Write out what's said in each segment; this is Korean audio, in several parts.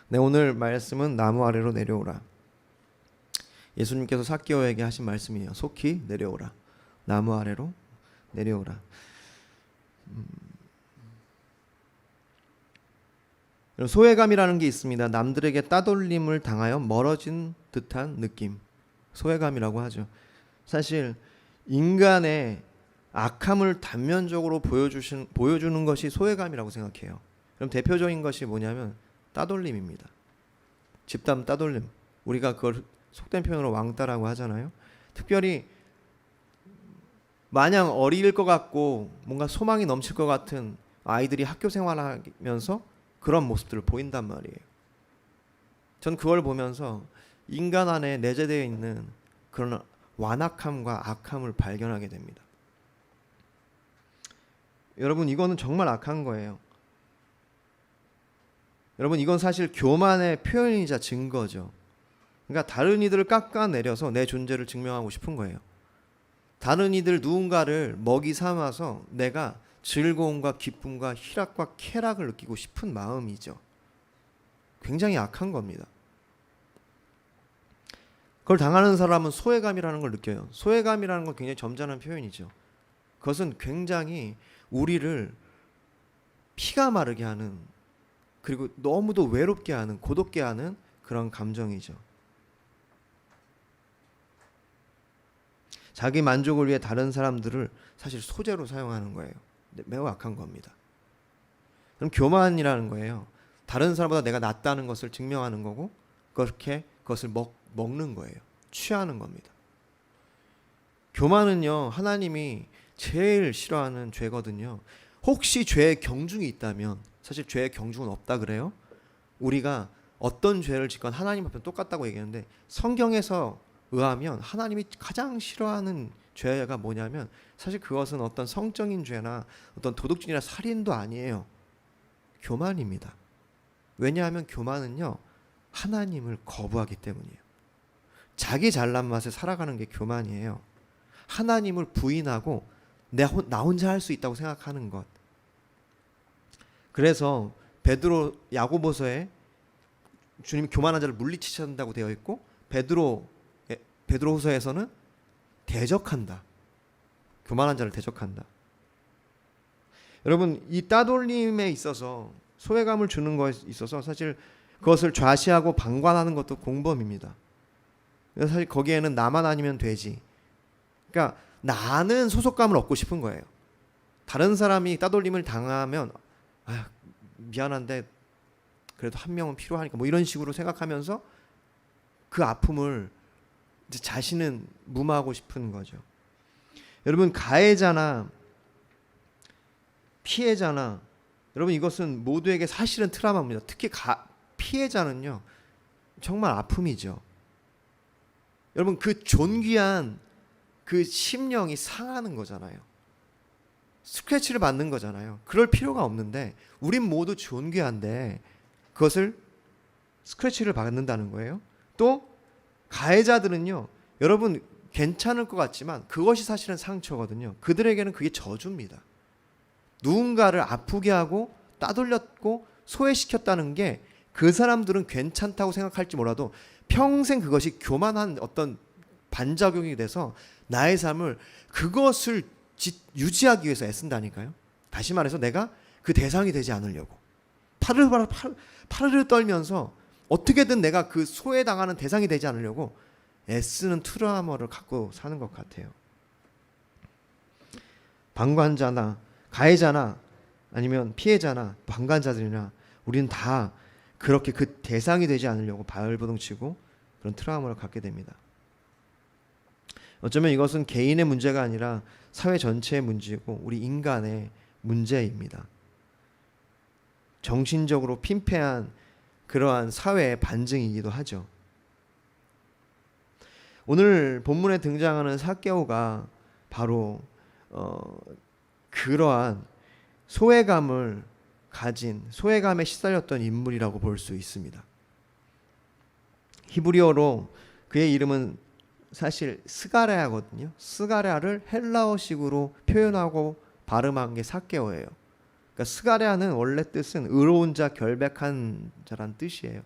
네, 오늘 말씀은 나무 아래로 내려오라. 예수님께서 삭개오에게 하신 말씀이에요. 속히 내려오라. 나무 아래로 내려오라. 소외감이라는 게 있습니다. 남들에게 따돌림을 당하여 멀어진 듯한 느낌. 소외감이라고 하죠. 사실 인간의 악함을 단면적으로 보여주는 것이 소외감이라고 생각해요. 그럼 대표적인 것이 뭐냐면 따돌림입니다. 집단 따돌림. 우리가 그걸 속된 표현으로 왕따라고 하잖아요. 특별히 마냥 어릴 것 같고 뭔가 소망이 넘칠 것 같은 아이들이 학교 생활하면서 그런 모습들을 보인단 말이에요. 전 그걸 보면서 인간 안에 내재되어 있는 그런 완악함과 악함을 발견하게 됩니다. 여러분, 이거는 정말 악한 거예요. 여러분, 이건 사실 교만의 표현이자 증거죠. 그러니까 다른 이들을 깎아내려서 내 존재를 증명하고 싶은 거예요. 다른 이들 누군가를 먹이 삼아서 내가 즐거움과 기쁨과 희락과 쾌락을 느끼고 싶은 마음이죠. 굉장히 악한 겁니다. 그걸 당하는 사람은 소외감이라는 걸 느껴요. 소외감이라는 건 굉장히 점잖은 표현이죠. 그것은 굉장히 우리를 피가 마르게 하는, 그리고 너무도 외롭게 하는, 고독게 하는 그런 감정이죠. 자기 만족을 위해 다른 사람들을 사실 소재로 사용하는 거예요. 매우 악한 겁니다. 그럼 교만이라는 거예요. 다른 사람보다 내가 낫다는 것을 증명하는 거고, 그렇게 그것을 먹는 거예요. 취하는 겁니다. 교만은요, 하나님이 제일 싫어하는 죄거든요. 혹시 죄의 경중이 있다면, 사실 죄의 경중은 없다 그래요. 우리가 어떤 죄를 짓건 하나님 앞에 똑같다고 얘기하는데, 성경에서 의하면 하나님이 가장 싫어하는 죄가 뭐냐면 사실 그것은 어떤 성적인 죄나 어떤 도둑질이나 살인도 아니에요. 교만입니다. 왜냐하면 교만은요, 하나님을 거부하기 때문이에요. 자기 잘난 맛에 살아가는 게 교만이에요. 하나님을 부인하고 나 혼자 할 수 있다고 생각하는 것. 그래서 베드로 야고보서에 주님이 교만한 자를 물리치신다고 되어 있고, 베드로후서에서는 대적한다. 교만한 자를 대적한다. 여러분, 이 따돌림에 있어서, 소외감을 주는 것에 있어서 사실 그것을 좌시하고 방관하는 것도 공범입니다. 사실 거기에는 나만 아니면 되지. 그러니까 나는 소속감을 얻고 싶은 거예요. 다른 사람이 따돌림을 당하면 미안한데 그래도 한 명은 필요하니까 뭐 이런 식으로 생각하면서 그 아픔을 이제 자신은 무마하고 싶은 거죠. 여러분, 가해자나 피해자나, 여러분, 이것은 모두에게 사실은 트라우마입니다. 특히 피해자는요, 정말 아픔이죠. 여러분, 그 존귀한 그 심령이 상하는 거잖아요. 스크래치를 받는 거잖아요. 그럴 필요가 없는데 우린 모두 존귀한데 그것을 스크래치를 받는다는 거예요. 또 가해자들은요, 여러분 괜찮을 것 같지만 그것이 사실은 상처거든요. 그들에게는 그게 저주입니다. 누군가를 아프게 하고 따돌렸고 소외시켰다는 게 그 사람들은 괜찮다고 생각할지 몰라도 평생 그것이 교만한 어떤 반작용이 돼서 나의 삶을 그것을 유지하기 위해서 애쓴다니까요. 다시 말해서 내가 그 대상이 되지 않으려고 파르르 떨면서 어떻게든 내가 그 소외당하는 대상이 되지 않으려고 애쓰는 트라우마를 갖고 사는 것 같아요. 방관자나 가해자나 아니면 피해자나 방관자들이나 우리는 다 그렇게 그 대상이 되지 않으려고 발버둥치고 그런 트라우마를 갖게 됩니다. 어쩌면 이것은 개인의 문제가 아니라 사회 전체의 문제고 우리 인간의 문제입니다. 정신적으로 핀폐한 그러한 사회의 반증이기도 하죠. 오늘 본문에 등장하는 삭개오가 바로 그러한 소외감을 가진, 소외감에 시달렸던 인물이라고 볼 수 있습니다. 히브리어로 그의 이름은 사실 스가랴거든요. 스가랴를 헬라어식으로 표현하고 발음한 게 삭개오예요. 그러니까 스가랴는 원래 뜻은 의로운 자, 결백한 자란 뜻이에요.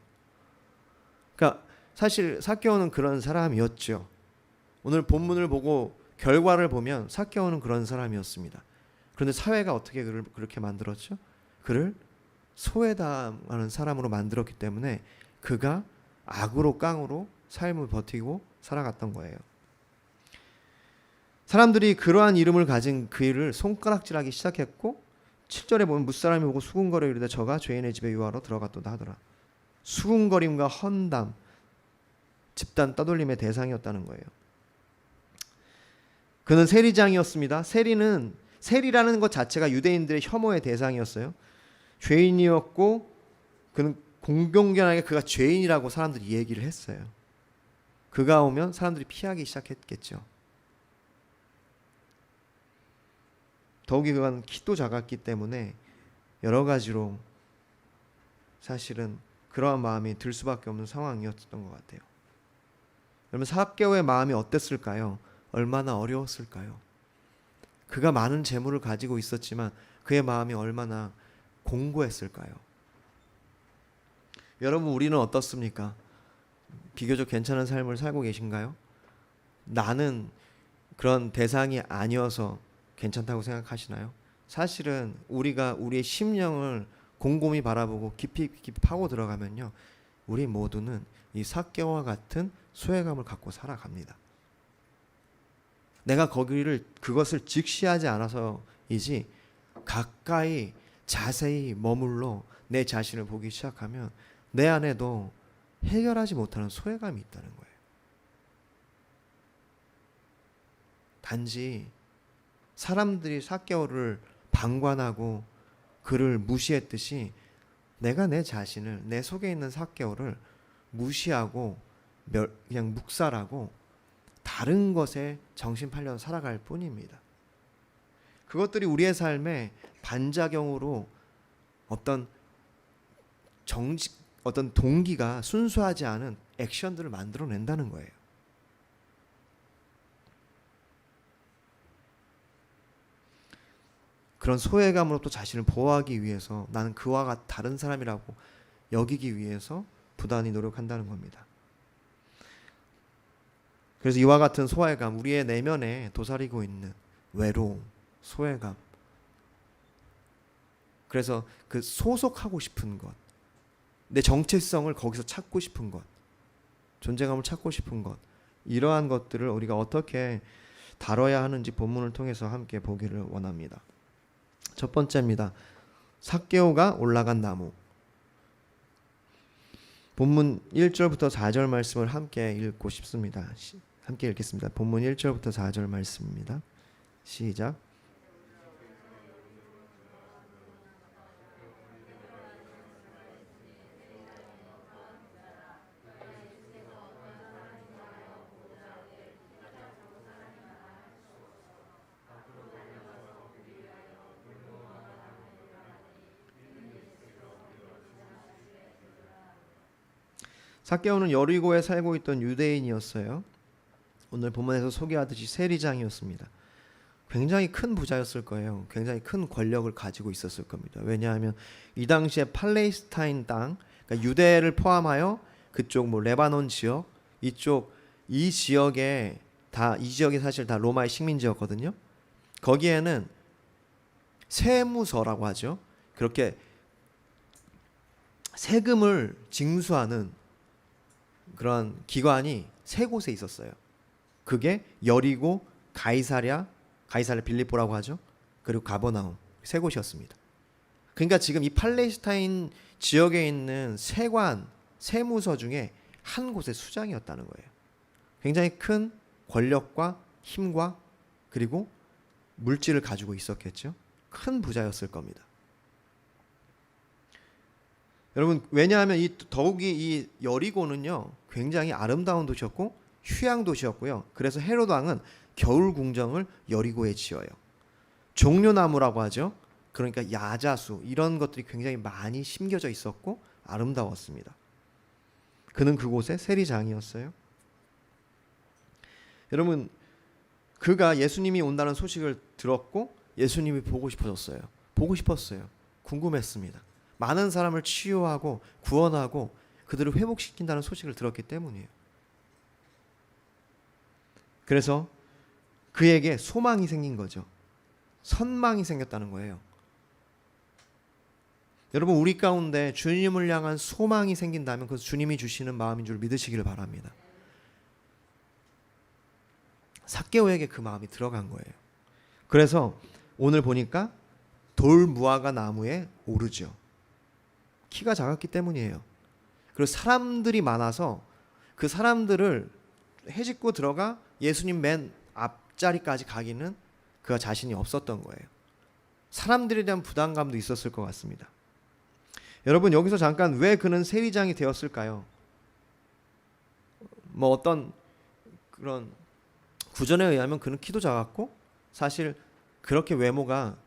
그러니까 사실 삭개오는 그런 사람이었죠. 오늘 본문을 보고 결과를 보면 삭개오는 그런 사람이었습니다. 그런데 사회가 어떻게 그를 그렇게 만들었죠? 그를 소외당하는 사람으로 만들었기 때문에 그가 악으로 깡으로 삶을 버티고 살아갔던 거예요. 사람들이 그러한 이름을 가진 그를 손가락질하기 시작했고 7절에 보면 무사람이 보고 수군거려 이르되 저가 죄인의 집에 유하러 들어갔도다 하더라. 수군거림과 헌담, 집단 떠돌림의 대상이었다는 거예요. 그는 세리장이었습니다. 세리라는 것 자체가 유대인들의 혐오의 대상이었어요. 죄인이었고 그는 공공연하게 그가 죄인이라고 사람들이 얘기를 했어요. 그가 오면 사람들이 피하기 시작했겠죠. 더욱이 그가 키도 작았기 때문에 여러 가지로 사실은 그러한 마음이 들 수밖에 없는 상황이었던 것 같아요. 여러분 삭개오의 마음이 어땠을까요? 얼마나 어려웠을까요? 그가 많은 재물을 가지고 있었지만 그의 마음이 얼마나 공고했을까요? 여러분 우리는 어떻습니까? 비교적 괜찮은 삶을 살고 계신가요? 나는 그런 대상이 아니어서 괜찮다고 생각하시나요? 사실은 우리가 우리의 심령을 곰곰이 바라보고 깊이 파고 들어가면요, 우리 모두는 이 삭개오와 같은 소외감을 갖고 살아갑니다. 내가 그것을 직시하지 않아서이지 가까이 자세히 머물러 내 자신을 보기 시작하면 내 안에도 해결하지 못하는 소외감이 있다는 거예요. 단지 사람들이 삭개오를 방관하고 그를 무시했듯이 내가 내 자신을, 내 속에 있는 삭개오를 무시하고 그냥 묵살하고 다른 것에 정신 팔려서 살아갈 뿐입니다. 그것들이 우리의 삶에 반작용으로 어떤 동기가 순수하지 않은 액션들을 만들어낸다는 거예요. 그런 소외감으로 또 자신을 보호하기 위해서 나는 그와 다른 사람이라고 여기기 위해서 부단히 노력한다는 겁니다. 그래서 이와 같은 소외감, 우리의 내면에 도사리고 있는 외로움, 소외감, 그래서 그 소속하고 싶은 것, 내 정체성을 거기서 찾고 싶은 것, 존재감을 찾고 싶은 것, 이러한 것들을 우리가 어떻게 다뤄야 하는지 본문을 통해서 함께 보기를 원합니다. 첫 번째입니다. 삭개오가 올라간 나무. 본문 1절부터 4절 말씀을 함께 읽고 싶습니다. 함께 읽겠습니다. 본문 1절부터 4절 말씀입니다. 시작. 삭개오는 여리고에 살고 있던 유대인이었어요. 오늘 본문에서 소개하듯이 세리장이었습니다. 굉장히 큰 부자였을 거예요. 굉장히 큰 권력을 가지고 있었을 겁니다. 왜냐하면 이 당시에 팔레스타인 땅, 그러니까 유대를 포함하여 그쪽 레바논 지역, 이 지역이 사실 다 로마의 식민지였거든요. 거기에는 세무서라고 하죠. 그렇게 세금을 징수하는 그런 기관이 세 곳에 있었어요. 그게 여리고, 가이사랴 빌립보라고 하죠. 그리고 가버나움, 세 곳이었습니다. 그러니까 지금 이 팔레스타인 지역에 있는 세무서 중에 한 곳의 수장이었다는 거예요. 굉장히 큰 권력과 힘과 그리고 물질을 가지고 있었겠죠. 큰 부자였을 겁니다. 여러분, 왜냐하면 더욱이 이 여리고는요 굉장히 아름다운 도시였고 휴양 도시였고요. 그래서 헤롯 왕은 겨울 궁정을 여리고에 지어요. 종려나무라고 하죠. 그러니까 야자수, 이런 것들이 굉장히 많이 심겨져 있었고 아름다웠습니다. 그는 그곳의 세리장이었어요. 여러분, 그가 예수님이 온다는 소식을 들었고 예수님이 보고 싶었어요. 궁금했습니다. 많은 사람을 치유하고 구원하고 그들을 회복시킨다는 소식을 들었기 때문이에요. 그래서 그에게 소망이 생긴 거죠. 선망이 생겼다는 거예요. 여러분, 우리 가운데 주님을 향한 소망이 생긴다면 그것은 주님이 주시는 마음인 줄 믿으시기를 바랍니다. 삭개오에게 그 마음이 들어간 거예요. 그래서 오늘 보니까 돌무화과 나무에 오르죠. 키가 작았기 때문이에요. 그리고 사람들이 많아서 그 사람들을 헤집고 들어가 예수님 맨 앞자리까지 가기는 그가 자신이 없었던 거예요. 사람들에 대한 부담감도 있었을 것 같습니다. 여러분, 여기서 잠깐 왜 그는 세리장이 되었을까요? 뭐 어떤 그런 구전에 의하면 그는 키도 작았고 사실 그렇게 외모가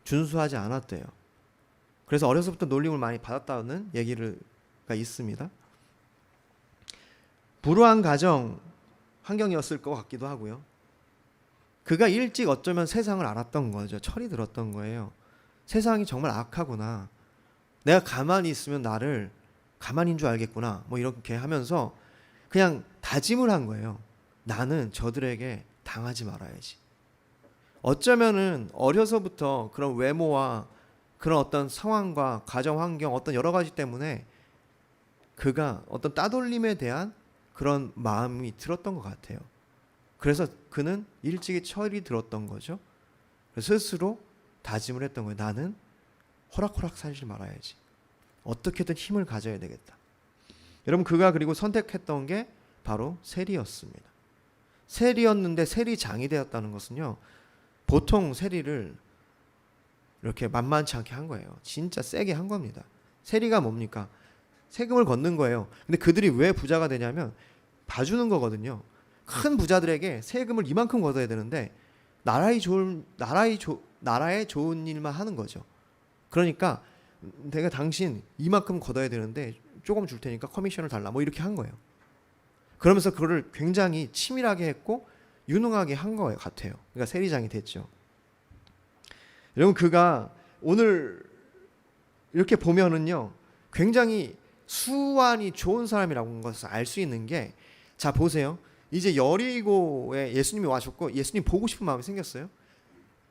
준수하지 않았대요. 그래서 어려서부터 놀림을 많이 받았다는 얘기가 있습니다. 불우한 가정 환경이었을 것 같기도 하고요. 그가 일찍 어쩌면 세상을 알았던 거죠. 철이 들었던 거예요. 세상이 정말 악하구나. 내가 가만히 있으면 나를 가만히인 줄 알겠구나. 뭐 이렇게 하면서 그냥 다짐을 한 거예요. 나는 저들에게 당하지 말아야지. 어쩌면은 어려서부터 그런 외모와 그런 어떤 상황과 가정 환경, 어떤 여러 가지 때문에 그가 어떤 따돌림에 대한 그런 마음이 들었던 것 같아요. 그래서 그는 일찍이 철이 들었던 거죠. 스스로 다짐을 했던 거예요. 나는 호락호락 살지 말아야지. 어떻게든 힘을 가져야 되겠다. 여러분, 그가 그리고 선택했던 게 바로 세리였습니다. 세리였는데 세리장이 되었다는 것은요, 보통 세리를 이렇게 만만치 않게 한 거예요. 진짜 세게 한 겁니다. 세리가 뭡니까? 세금을 걷는 거예요. 근데 그들이 왜 부자가 되냐면 봐주는 거거든요. 큰 부자들에게 세금을 이만큼 걷어야 되는데 나라에 좋은 일만 하는 거죠. 그러니까 내가 당신 이만큼 걷어야 되는데 조금 줄 테니까 커미션을 달라, 뭐 이렇게 한 거예요. 그러면서 그거를 굉장히 치밀하게 했고 유능하게 한 거 같아요. 그러니까 세리장이 됐죠. 여러분, 그가 오늘 이렇게 보면은요, 굉장히 수완이 좋은 사람이라고 하는 것을 알 수 있는 게, 자 보세요. 이제 여리고에 예수님이 와셨고 예수님 보고 싶은 마음이 생겼어요.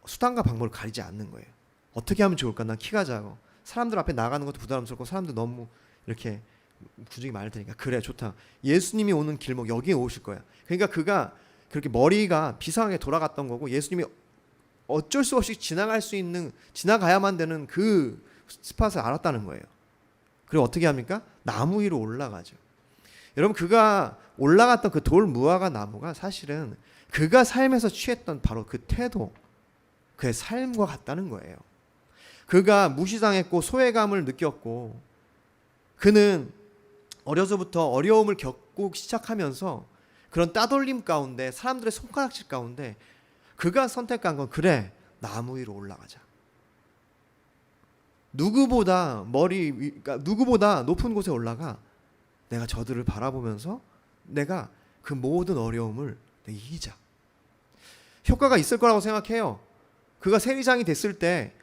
수단과 방법을 가리지 않는 거예요. 어떻게 하면 좋을까? 난 키가 작아. 사람들 앞에 나가는 것도 부담스럽고 사람들 너무 이렇게 군중이 많을 테니까 그래, 좋다. 예수님이 오는 길목 여기에 오실 거야. 그러니까 그가 그렇게 머리가 비상하게 돌아갔던 거고 예수님이 어쩔 수 없이 지나가야만 되는 그 스팟을 알았다는 거예요. 그리고 어떻게 합니까? 나무 위로 올라가죠. 여러분, 그가 올라갔던 그 돌무화과 나무가 사실은 그가 삶에서 취했던 바로 그 태도, 그의 삶과 같다는 거예요. 그가 무시당했고 소외감을 느꼈고 그는 어려서부터 어려움을 겪고 시작하면서 그런 따돌림 가운데, 사람들의 손가락질 가운데 그가 선택한 건, 그래, 나무 위로 올라가자. 누구보다 누구보다 높은 곳에 올라가 내가 저들을 바라보면서 내가 그 모든 어려움을 이기자. 효과가 있을 거라고 생각해요. 그가 세리장이 됐을 때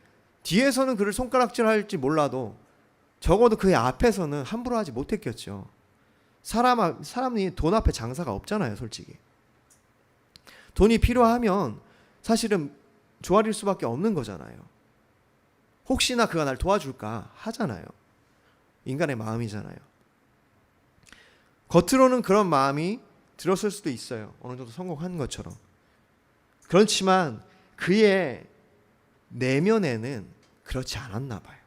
뒤에서는 그를 손가락질할지 몰라도 적어도 그의 앞에서는 함부로 하지 못했겠죠. 사람이 돈 앞에 장사가 없잖아요, 솔직히. 돈이 필요하면 사실은 조아릴 수밖에 없는 거잖아요. 혹시나 그가 날 도와줄까 하잖아요. 인간의 마음이잖아요. 겉으로는 그런 마음이 들었을 수도 있어요. 어느 정도 성공한 것처럼. 그렇지만 그의 내면에는 그렇지 않았나 봐요.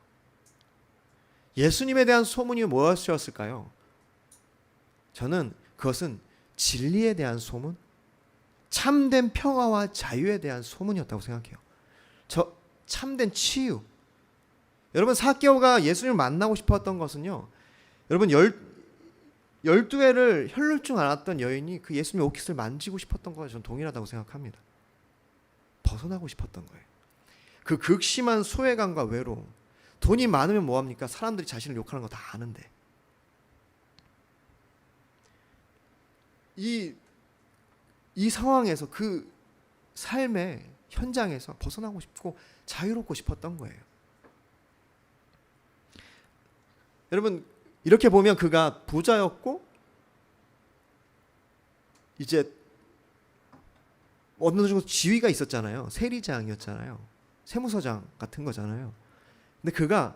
예수님에 대한 소문이 무엇이었을까요? 저는 그것은 진리에 대한 소문, 참된 평화와 자유에 대한 소문이었다고 생각해요. 참된 치유. 여러분, 삭개오가 예수님을 만나고 싶었던 것은요, 여러분, 12회를 혈루증 앓았던 여인이 그 예수님의 옷깃을 만지고 싶었던 거와 저는 동일하다고 생각합니다. 벗어나고 싶었던 거예요. 그 극심한 소외감과 외로움. 돈이 많으면 뭐합니까? 사람들이 자신을 욕하는 거 다 아는데. 이 상황에서, 그 삶의 현장에서 벗어나고 싶고 자유롭고 싶었던 거예요. 여러분, 이렇게 보면 그가 부자였고 이제 어느 정도 지위가 있었잖아요. 세리장이었잖아요. 세무서장 같은 거잖아요. 근데 그가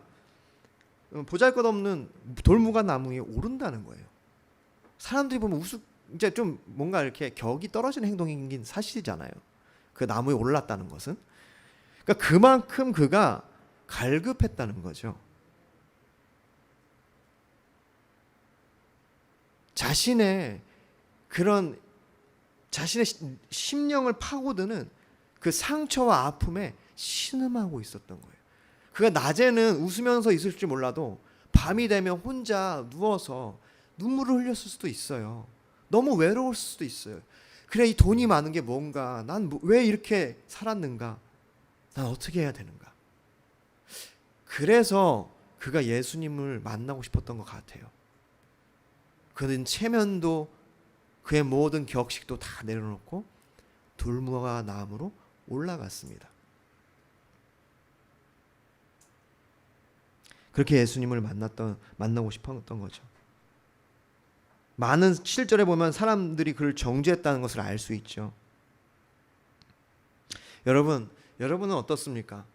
보잘것없는 돌무가 나무 위에 오른다는 거예요. 사람들이 보면 이제 좀 뭔가 이렇게 격이 떨어지는 행동인 사실이잖아요. 그 나무에 올랐다는 것은. 그러니까 그만큼 그가 갈급했다는 거죠. 자신의 심령을 파고드는 그 상처와 아픔에 신음하고 있었던 거예요. 그가 낮에는 웃으면서 있을지 몰라도 밤이 되면 혼자 누워서 눈물을 흘렸을 수도 있어요. 너무 외로울 수도 있어요. 그래, 이 돈이 많은 게 뭔가, 난 왜 이렇게 살았는가, 난 어떻게 해야 되는가. 그래서 그가 예수님을 만나고 싶었던 것 같아요. 그는 체면도 그의 모든 격식도 다 내려놓고 돌무화 나무로 올라갔습니다. 그렇게 예수님을 만나고 싶었던 거죠. 많은 7절에 보면 사람들이 그를 정죄했다는 것을 알 수 있죠. 여러분은 어떻습니까?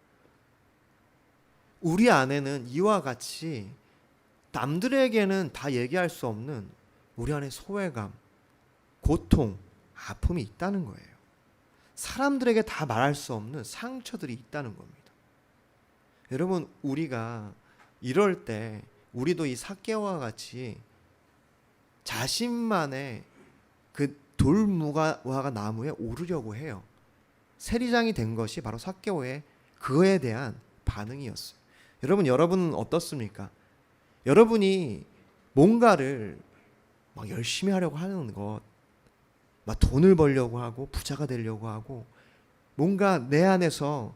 우리 안에는 이와 같이 남들에게는 다 얘기할 수 없는 우리 안에 소외감, 고통, 아픔이 있다는 거예요. 사람들에게 다 말할 수 없는 상처들이 있다는 겁니다. 여러분, 우리가 이럴 때 우리도 이 삭개오와 같이 자신만의 그 돌무화과 나무에 오르려고 해요. 세리장이 된 것이 바로 삭개오의 그에 대한 반응이었어요. 여러분은 어떻습니까? 여러분이 뭔가를 막 열심히 하려고 하는 것, 막 돈을 벌려고 하고 부자가 되려고 하고 뭔가 내 안에서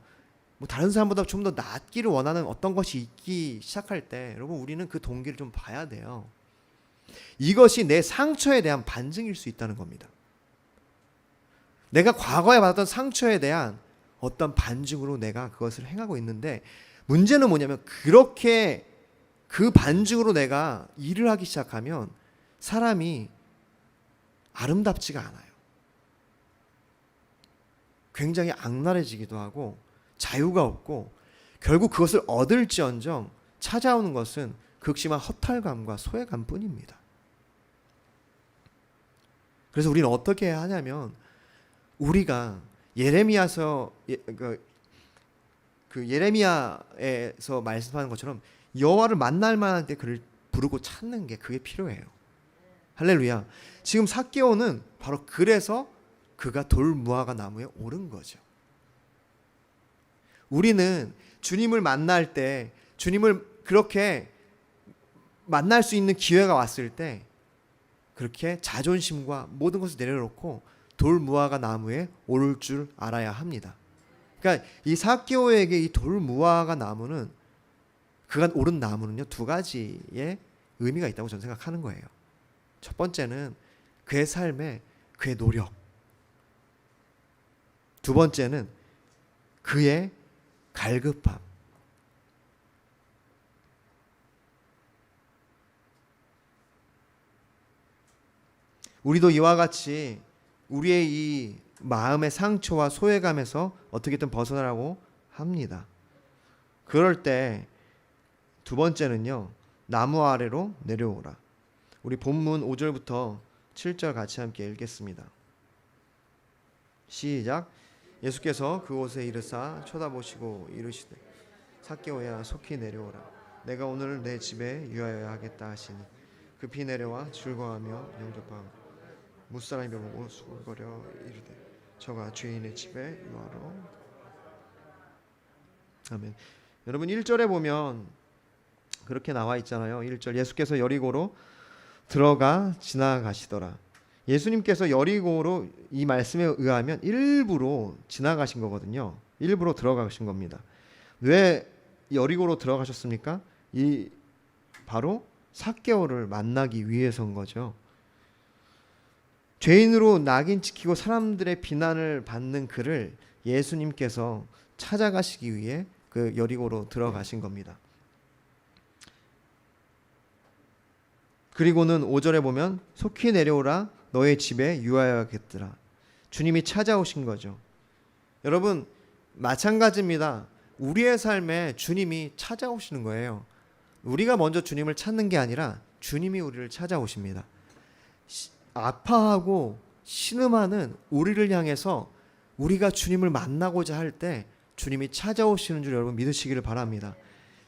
뭐 다른 사람보다 좀 더 낫기를 원하는 어떤 것이 있기 시작할 때 여러분, 우리는 그 동기를 좀 봐야 돼요. 이것이 내 상처에 대한 반증일 수 있다는 겁니다. 내가 과거에 받았던 상처에 대한 어떤 반증으로 내가 그것을 행하고 있는데, 문제는 뭐냐면 그렇게 그 반증으로 내가 일을 하기 시작하면 사람이 아름답지가 않아요. 굉장히 악랄해지기도 하고 자유가 없고, 결국 그것을 얻을지언정 찾아오는 것은 극심한 허탈감과 소외감뿐입니다. 그래서 우리는 어떻게 해야 하냐면, 우리가 예레미야에서 예레미야에서 말씀하는 것처럼 여호와를 만날 만한 때 그를 부르고 찾는 게 그게 필요해요. 할렐루야. 지금 삭개오는 바로 그래서 그가 돌무화과 나무에 오른 거죠. 우리는 주님을 만날 때, 주님을 그렇게 만날 수 있는 기회가 왔을 때 그렇게 자존심과 모든 것을 내려놓고 돌무화과 나무에 오를 줄 알아야 합니다. 그러니까 이 삭개오에게 이 돌무화과 나무는, 그가 오른 나무는요, 두 가지의 의미가 있다고 저는 생각하는 거예요. 첫 번째는 그의 삶에 그의 노력, 두 번째는 그의 갈급함. 우리도 이와 같이 우리의 이 마음의 상처와 소외감에서 어떻게든 벗어나라고 합니다. 그럴 때 두 번째는요, 나무 아래로 내려오라. 우리 본문 5절부터 7절 같이 함께 읽겠습니다. 시작. 예수께서 그곳에 이르사 쳐다보시고 이르시되, 삭개오야, 속히 내려오라. 내가 오늘 내 집에 유하여야 하겠다 하시니 급히 내려와 즐거워하며 영접하고 무사람이 보고 수고거려 이르되, 저가 죄인의 집에 유하러. 아멘. 여러분, 1절에 보면 그렇게 나와 있잖아요. 1절, 예수께서 여리고로 들어가 지나가시더라. 예수님께서 여리고로, 이 말씀에 의하면 일부러 지나가신 거거든요. 일부러 들어가신 겁니다. 왜 여리고로 들어가셨습니까? 바로 삭개오를 만나기 위해서인 거죠. 죄인으로 낙인 찍히고 사람들의 비난을 받는 그를 예수님께서 찾아가시기 위해 그 여리고로 들어가신 겁니다. 그리고는 5절에 보면 속히 내려오라 너의 집에 유하여야겠더라. 주님이 찾아오신 거죠. 여러분 마찬가지입니다. 우리의 삶에 주님이 찾아오시는 거예요. 우리가 먼저 주님을 찾는 게 아니라 주님이 우리를 찾아오십니다. 아파하고 신음하는 우리를 향해서 우리가 주님을 만나고자 할 때 주님이 찾아오시는 줄 여러분 믿으시기를 바랍니다.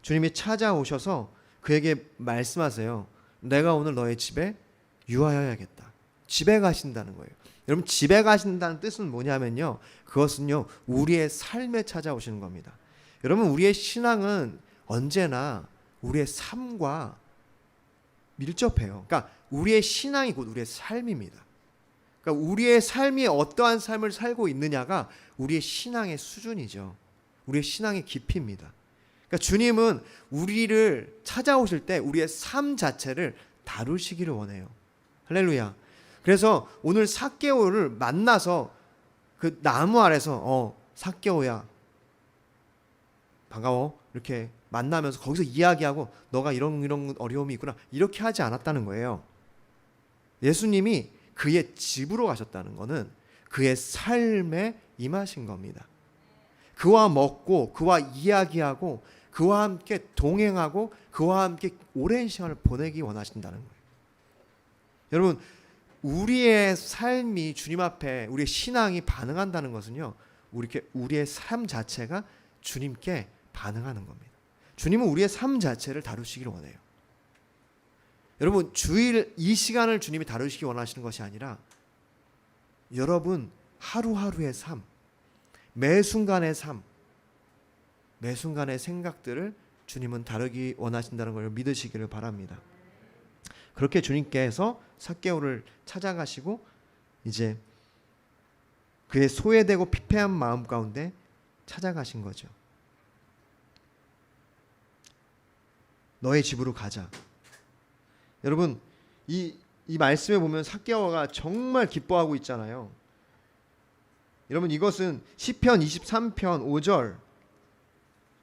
주님이 찾아오셔서 그에게 말씀하세요. 내가 오늘 너의 집에 유하여야겠다. 집에 가신다는 거예요. 여러분 집에 가신다는 뜻은 뭐냐면요. 그것은요 우리의 삶에 찾아오시는 겁니다. 여러분 우리의 신앙은 언제나 우리의 삶과 밀접해요. 그러니까 우리의 신앙이 곧 우리의 삶입니다. 그러니까 우리의 삶이 어떠한 삶을 살고 있느냐가 우리의 신앙의 수준이죠. 우리의 신앙의 깊이입니다. 그러니까 주님은 우리를 찾아오실 때 우리의 삶 자체를 다루시기를 원해요. 할렐루야. 그래서 오늘 삭개오를 만나서 그 나무 아래서 삭개오야 반가워 이렇게 만나면서 거기서 이야기하고 너가 이런 어려움이 있구나 이렇게 하지 않았다는 거예요. 예수님이 그의 집으로 가셨다는 것은 그의 삶에 임하신 겁니다. 그와 먹고 그와 이야기하고 그와 함께 동행하고 그와 함께 오랜 시간을 보내기 원하신다는 거예요. 여러분 우리의 삶이 주님 앞에 우리의 신앙이 반응한다는 것은요 우리의 삶 자체가 주님께 반응하는 겁니다. 주님은 우리의 삶 자체를 다루시기를 원해요. 여러분 주일 이 시간을 주님이 다루시기 원하시는 것이 아니라 여러분 하루하루의 삶, 매 순간의 삶, 매 순간의 생각들을 주님은 다루기 원하신다는 걸 믿으시기를 바랍니다. 그렇게 주님께서 삭개오를 찾아가시고 이제 그의 소외되고 피폐한 마음 가운데 찾아가신 거죠. 너의 집으로 가자. 여러분 이 말씀에 보면 삭개오가 정말 기뻐하고 있잖아요. 여러분 이것은 시편 23편 5절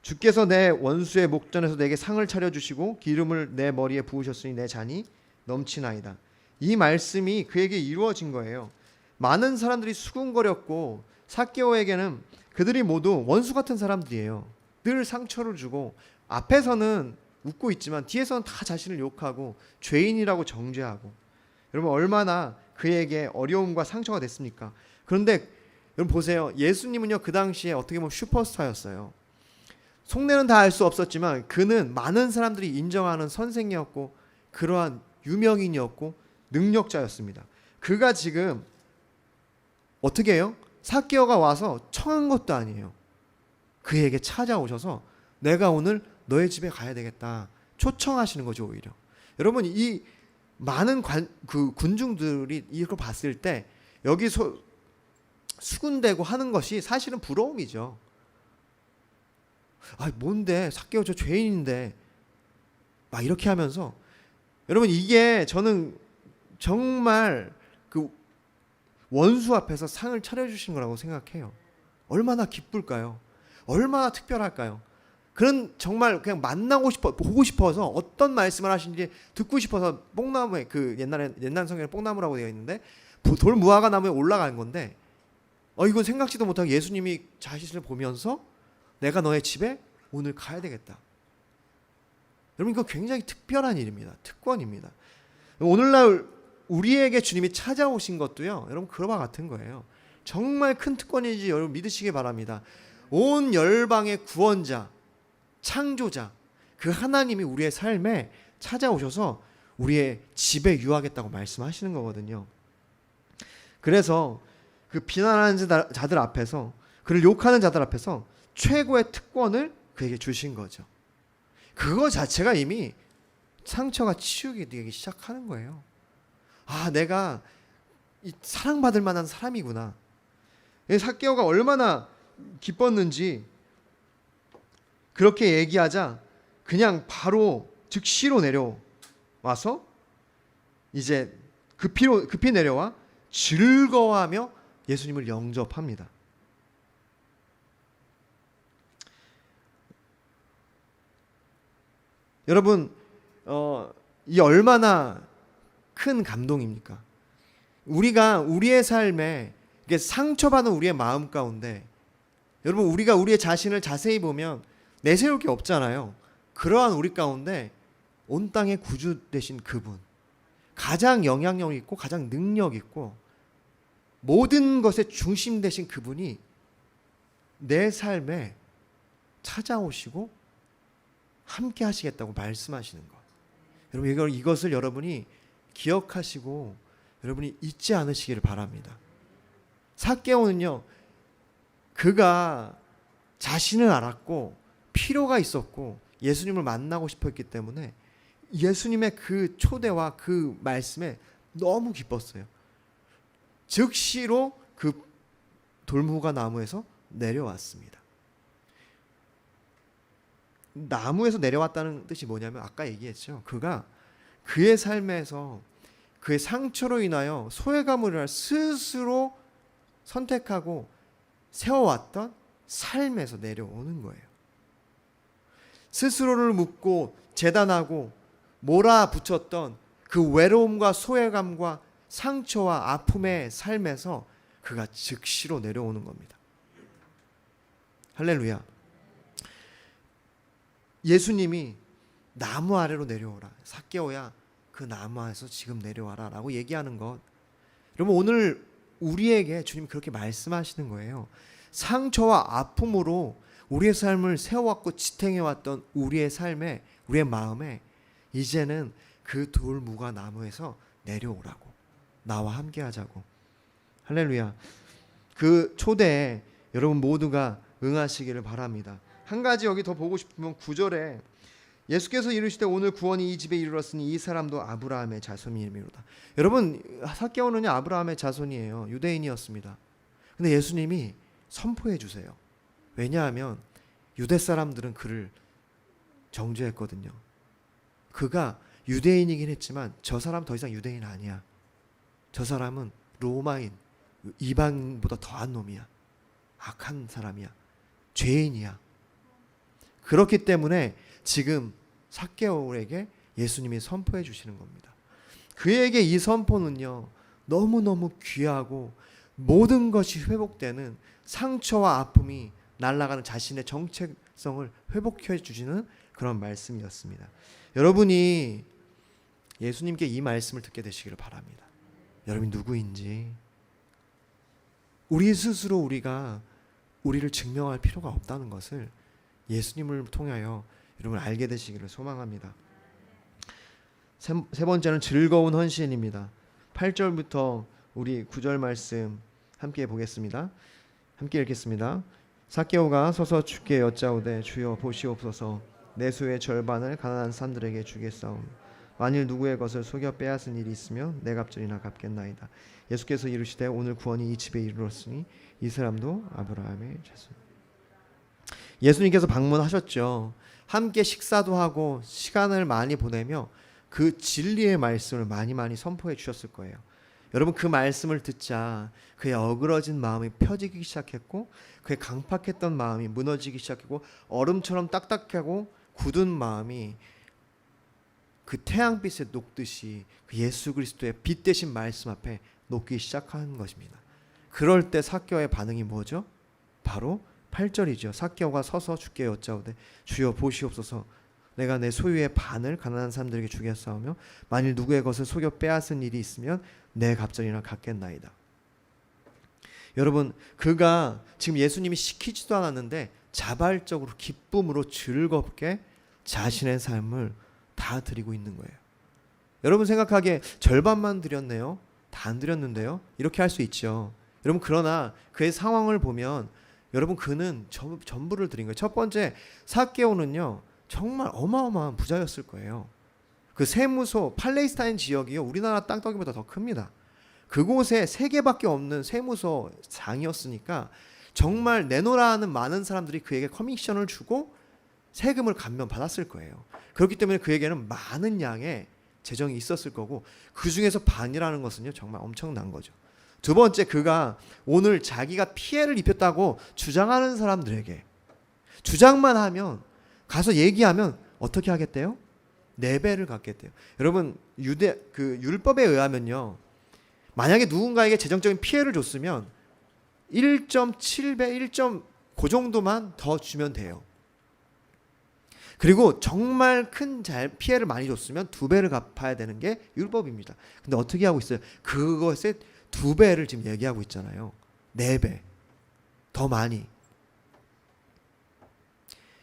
주께서 내 원수의 목전에서 내게 상을 차려주시고 기름을 내 머리에 부으셨으니 내 잔이 넘치나이다. 이 말씀이 그에게 이루어진 거예요. 많은 사람들이 수군거렸고 삭개오에게는 그들이 모두 원수 같은 사람들이에요. 늘 상처를 주고 앞에서는 웃고 있지만 뒤에서는 다 자신을 욕하고 죄인이라고 정죄하고 여러분 얼마나 그에게 어려움과 상처가 됐습니까? 그런데 여러분 보세요. 예수님은요 그 당시에 어떻게 보면 슈퍼스타였어요. 속내는 다 알 수 없었지만 그는 많은 사람들이 인정하는 선생이었고 그러한 유명인이었고 능력자였습니다. 그가 지금 어떻게 해요? 삭개오가 와서 청한 것도 아니에요. 그에게 찾아오셔서 내가 오늘 너의 집에 가야 되겠다 초청하시는 거죠. 오히려 여러분 이 많은 군중들이 이걸 봤을 때 여기서 수군대고 하는 것이 사실은 부러움이죠. 아 뭔데 삭개오 저 죄인인데 막 이렇게 하면서 여러분 이게 저는 정말 그 원수 앞에서 상을 차려주신 거라고 생각해요. 얼마나 기쁠까요? 얼마나 특별할까요? 그런 정말 그냥 만나고 싶어 보고 싶어서 어떤 말씀을 하시는지 듣고 싶어서 뽕나무에 그 옛날 성경에 뽕나무라고 되어 있는데 돌 무화과 나무에 올라간 건데 이건 생각지도 못하고 예수님이 자신을 보면서 내가 너의 집에 오늘 가야 되겠다. 여러분 이거 굉장히 특별한 일입니다. 특권입니다. 오늘날 우리에게 주님이 찾아오신 것도요. 여러분 그와 같은 거예요. 정말 큰 특권인지 여러분 믿으시기 바랍니다. 온 열방의 구원자, 창조자 그 하나님이 우리의 삶에 찾아오셔서 우리의 집에 유하겠다고 말씀하시는 거거든요. 그래서 그 비난하는 자들 앞에서 그를 욕하는 자들 앞에서 최고의 특권을 그에게 주신 거죠. 그거 자체가 이미 상처가 치유게 되기 시작하는 거예요. 아 내가 사랑받을 만한 사람이구나. 삭개오가 얼마나 기뻤는지 그렇게 얘기하자 그냥 바로 즉시로 내려와서 이제 급히 내려와 즐거워하며 예수님을 영접합니다. 여러분 이 얼마나 큰 감동입니까? 우리가 우리의 삶에 이게 상처받은 우리의 마음 가운데 여러분 우리가 우리의 자신을 자세히 보면 내세울 게 없잖아요. 그러한 우리 가운데 온 땅의 구주 되신 그분, 가장 영향력 있고 가장 능력 있고 모든 것의 중심 되신 그분이 내 삶에 찾아오시고 함께 하시겠다고 말씀하시는 것. 여러분 이것을 여러분이 기억하시고 여러분이 잊지 않으시기를 바랍니다. 삭개오는요, 그가 자신을 알았고 필요가 있었고 예수님을 만나고 싶었기 때문에 예수님의 그 초대와 그 말씀에 너무 기뻤어요. 즉시로 그 돌무가 나무에서 내려왔습니다. 나무에서 내려왔다는 뜻이 뭐냐면 아까 얘기했죠. 그가 그의 삶에서 그의 상처로 인하여 소외감을 스스로 선택하고 세워왔던 삶에서 내려오는 거예요. 스스로를 묻고 재단하고 몰아붙였던 그 외로움과 소외감과 상처와 아픔의 삶에서 그가 즉시로 내려오는 겁니다. 할렐루야. 예수님이 나무 아래로 내려오라. 삭개오야 그 나무 아래에서 지금 내려와라 라고 얘기하는 것. 여러분 오늘 우리에게 주님 그렇게 말씀하시는 거예요. 상처와 아픔으로 우리의 삶을 세워왔고 지탱해왔던 우리의 삶에 우리의 마음에 이제는 그 돌무가 나무에서 내려오라고, 나와 함께 하자고. 할렐루야. 그 초대에 여러분 모두가 응하시기를 바랍니다. 한 가지 여기 더 보고 싶으면 9절에 예수께서 이르시되 오늘 구원이 이 집에 이르렀으니 이 사람도 아브라함의 자손이미로다. 여러분 삭개오는요 아브라함의 자손이에요. 유대인이었습니다. 근데 예수님이 선포해 주세요. 왜냐하면 유대 사람들은 그를 정죄했거든요. 그가 유대인이긴 했지만 저 사람 더 이상 유대인 아니야. 저 사람은 로마인, 이방보다 더한 놈이야. 악한 사람이야. 죄인이야. 그렇기 때문에 지금 삭개오에게 예수님이 선포해 주시는 겁니다. 그에게 이 선포는요 너무너무 귀하고 모든 것이 회복되는 상처와 아픔이 날아가는 자신의 정체성을 회복해 주시는 그런 말씀이었습니다. 여러분이 예수님께 이 말씀을 듣게 되시기를 바랍니다. 여러분이 누구인지 우리 스스로 우리가 우리를 증명할 필요가 없다는 것을 예수님을 통하여 여러분 알게 되시기를 소망합니다. 세 번째는 즐거운 헌신입니다. 8절부터 우리 9절 말씀 함께 보겠습니다. 함께 읽겠습니다. 삭개오가 서서 주께 여짜오되 주여 보시옵소서 내 소유의 절반을 가난한 사람들에게 주겠사오니 만일 누구의 것을 속여 빼앗은 일이 있으면 내 갑절이나 갚겠나이다. 예수께서 이르시되 오늘 구원이 이 집에 이르렀으니 이 사람도 아브라함의 자손. 예수님께서 방문하셨죠. 함께 식사도 하고 시간을 많이 보내며 그 진리의 말씀을 많이 선포해 주셨을 거예요. 여러분 그 말씀을 듣자 그의 어그러진 마음이 펴지기 시작했고 그의 강팍했던 마음이 무너지기 시작했고 얼음처럼 딱딱하고 굳은 마음이 그 태양빛에 녹듯이 그 예수 그리스도의 빛 대신 말씀 앞에 녹기 시작하는 것입니다. 그럴 때 삭개오의 반응이 뭐죠? 바로 8절이죠. 삭개오가 서서 주께 여짜오되 주여 보시옵소서 내가 내 소유의 반을 가난한 사람들에게 주겠사오며 만일 누구의 것을 속여 빼앗은 일이 있으면 내 갑절이나 갚겠나이다. 여러분 그가 지금 예수님이 시키지도 않았는데 자발적으로 기쁨으로 즐겁게 자신의 삶을 다 드리고 있는 거예요. 여러분 생각하기에 절반만 드렸네요. 다 안 드렸는데요. 이렇게 할 수 있죠. 여러분 그러나 그의 상황을 보면 여러분 그는 전부를 드린 거예요. 첫 번째 삭개오는요 정말 어마어마한 부자였을 거예요. 그 세무소 팔레스타인 지역이요 우리나라 땅덩이보다 더 큽니다. 그곳에 3개밖에 없는 세무소 장이었으니까 정말 내놓으라는 많은 사람들이 그에게 커미션을 주고 세금을 감면받았을 거예요. 그렇기 때문에 그에게는 많은 양의 재정이 있었을 거고 그 중에서 반이라는 것은요 정말 엄청난 거죠. 두 번째 그가 오늘 자기가 피해를 입혔다고 주장하는 사람들에게 주장만 하면 가서 얘기하면 어떻게 하겠대요? 4배를 갚겠대요. 여러분 유대 그 율법에 의하면요. 만약에 누군가에게 재정적인 피해를 줬으면 1.7배, 1. 그 정도만 더 주면 돼요. 그리고 정말 큰 피해를 많이 줬으면 2배를 갚아야 되는 게 율법입니다. 근데 어떻게 하고 있어요? 그것의 2배를 지금 얘기하고 있잖아요. 4배. 더 많이.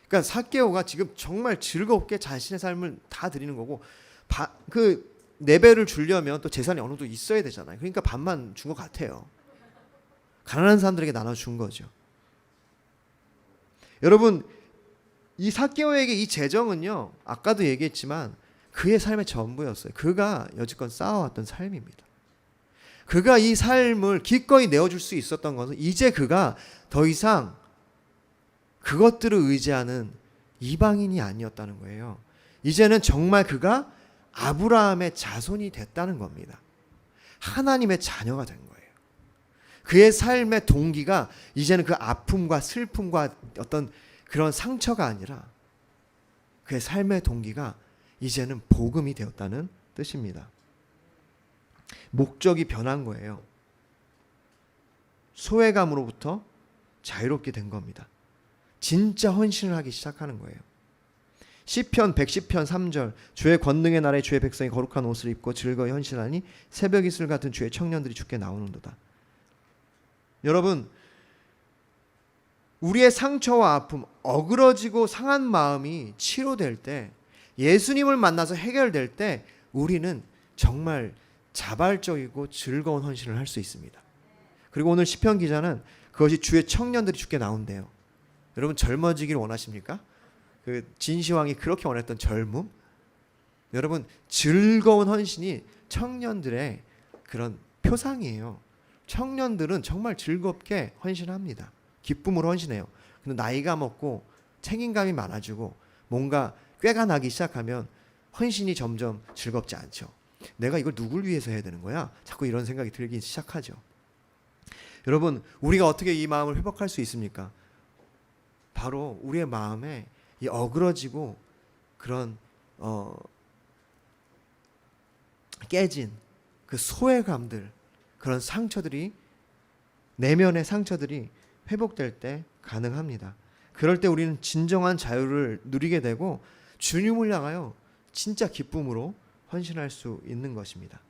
그러니까 삭개오가 지금 정말 즐겁게 자신의 삶을 다 드리는 거고 그 4배를 주려면 또 재산이 어느 정도 있어야 되잖아요. 그러니까 반만 준 것 같아요. 가난한 사람들에게 나눠준 거죠. 여러분 이 삭개오에게 이 재정은요. 아까도 얘기했지만 그의 삶의 전부였어요. 그가 여지껏 쌓아왔던 삶입니다. 그가 이 삶을 기꺼이 내어줄 수 있었던 것은 이제 그가 더 이상 그것들을 의지하는 이방인이 아니었다는 거예요. 이제는 정말 그가 아브라함의 자손이 됐다는 겁니다. 하나님의 자녀가 된 거예요. 그의 삶의 동기가 이제는 그 아픔과 슬픔과 어떤 그런 상처가 아니라 그의 삶의 동기가 이제는 복음이 되었다는 뜻입니다. 목적이 변한 거예요. 소외감으로부터 자유롭게 된 겁니다. 진짜 헌신을 하기 시작하는 거예요. 시편 110편 3절 주의 권능의 날에 주의 백성이 거룩한 옷을 입고 즐거이 헌신하니 새벽 이슬 같은 주의 청년들이 주께 나오는도다. 여러분 우리의 상처와 아픔, 어그러지고 상한 마음이 치료될 때 예수님을 만나서 해결될 때 우리는 정말 자발적이고 즐거운 헌신을 할 수 있습니다. 그리고 오늘 시편 기자는 그것이 주의 청년들이 주께 나온대요. 여러분 젊어지길 원하십니까? 그 진시황이 그렇게 원했던 젊음? 여러분 즐거운 헌신이 청년들의 그런 표상이에요. 청년들은 정말 즐겁게 헌신합니다. 기쁨으로 헌신해요. 근데 나이가 먹고 책임감이 많아지고 뭔가 꾀가 나기 시작하면 헌신이 점점 즐겁지 않죠. 내가 이걸 누굴 위해서 해야 되는 거야? 자꾸 이런 생각이 들기 시작하죠. 여러분 우리가 어떻게 이 마음을 회복할 수 있습니까? 바로 우리의 마음에 이 어그러지고 그런 깨진 그 소외감들, 그런 상처들이 내면의 상처들이 회복될 때 가능합니다. 그럴 때 우리는 진정한 자유를 누리게 되고 주님을 향하여 진짜 기쁨으로 헌신할 수 있는 것입니다.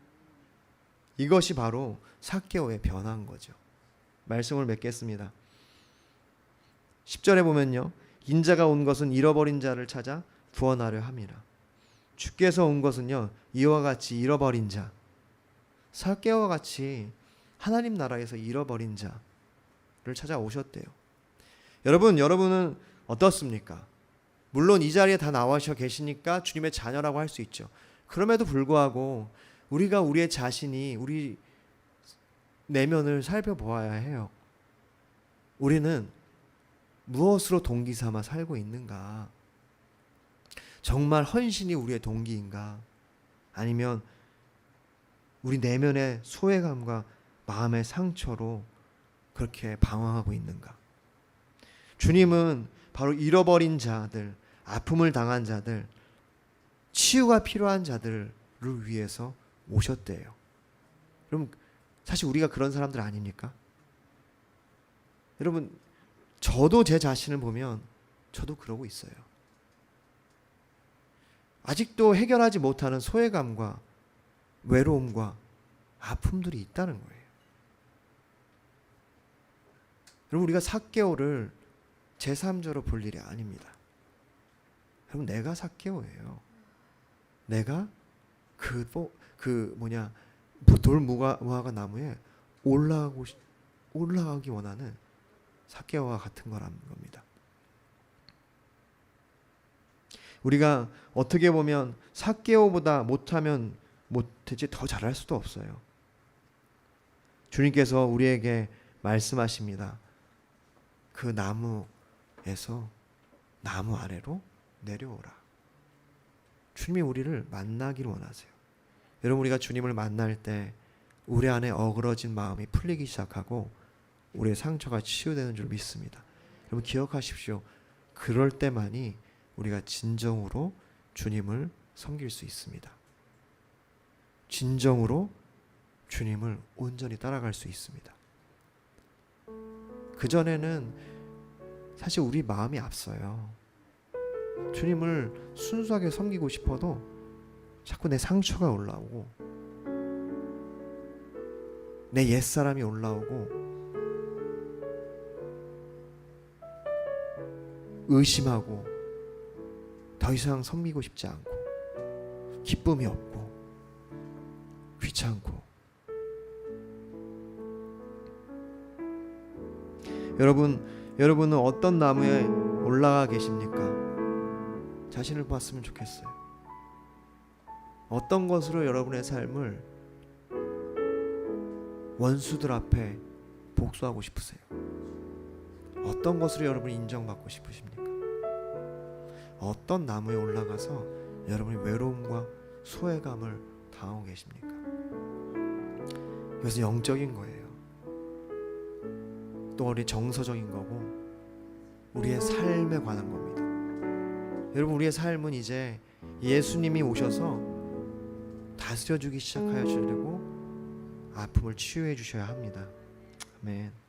이것이 바로 삭개오의 변화인 거죠. 말씀을 맺겠습니다. 10절에 보면요. 인자가 온 것은 잃어버린 자를 찾아 구원하려 함이라. 주께서 온 것은요. 이와 같이 잃어버린 자, 삭개오와 같이 하나님 나라에서 잃어버린 자를 찾아오셨대요. 여러분은 어떻습니까? 물론 이 자리에 다 나와서 계시니까 주님의 자녀라고 할 수 있죠. 그럼에도 불구하고 우리가 우리의 자신이 우리 내면을 살펴보아야 해요. 우리는 무엇으로 동기 삼아 살고 있는가? 정말 헌신이 우리의 동기인가? 아니면 우리 내면의 소외감과 마음의 상처로 그렇게 방황하고 있는가? 주님은 바로 잃어버린 자들, 아픔을 당한 자들, 치유가 필요한 자들을 위해서 오셨대요. 그럼 사실 우리가 그런 사람들 아닙니까? 여러분 저도 제 자신을 보면 저도 그러고 있어요. 아직도 해결하지 못하는 소외감과 외로움과 아픔들이 있다는 거예요. 여러분 우리가 삭개오를 제3자로 볼 일이 아닙니다. 여러분 내가 삭개오예요. 내가 돌무화과 나무에 올라가기 원하는 삭개오와 같은 거라는 겁니다. 우리가 어떻게 보면 삭개오보다 못하면 못했지 더 잘할 수도 없어요. 주님께서 우리에게 말씀하십니다. 그 나무에서 나무 아래로 내려오라. 주님이 우리를 만나기를 원하세요. 여러분 우리가 주님을 만날 때 우리 안에 어그러진 마음이 풀리기 시작하고 우리의 상처가 치유되는 줄 믿습니다. 여러분 기억하십시오. 그럴 때만이 우리가 진정으로 주님을 섬길 수 있습니다. 진정으로 주님을 온전히 따라갈 수 있습니다. 그전에는 사실 우리 마음이 앞서요. 주님을 순수하게 섬기고 싶어도 자꾸 내 상처가 올라오고 내 옛사람이 올라오고 의심하고 더 이상 섬기고 싶지 않고 기쁨이 없고 귀찮고. 여러분은 어떤 나무에 올라가 계십니까? 자신을 봤으면 좋겠어요. 어떤 것으로 여러분의 삶을 원수들 앞에 복수하고 싶으세요? 어떤 것으로 여러분이 인정받고 싶으십니까? 어떤 나무에 올라가서 여러분이 외로움과 소외감을 당하고 계십니까? 이것은 영적인 거예요. 또 우리 정서적인 거고 우리의 삶에 관한 겁니다. 여러분, 우리의 삶은 이제 예수님이 오셔서 다스려 주기 시작하여 주려고 아픔을 치유해 주셔야 합니다. 아멘.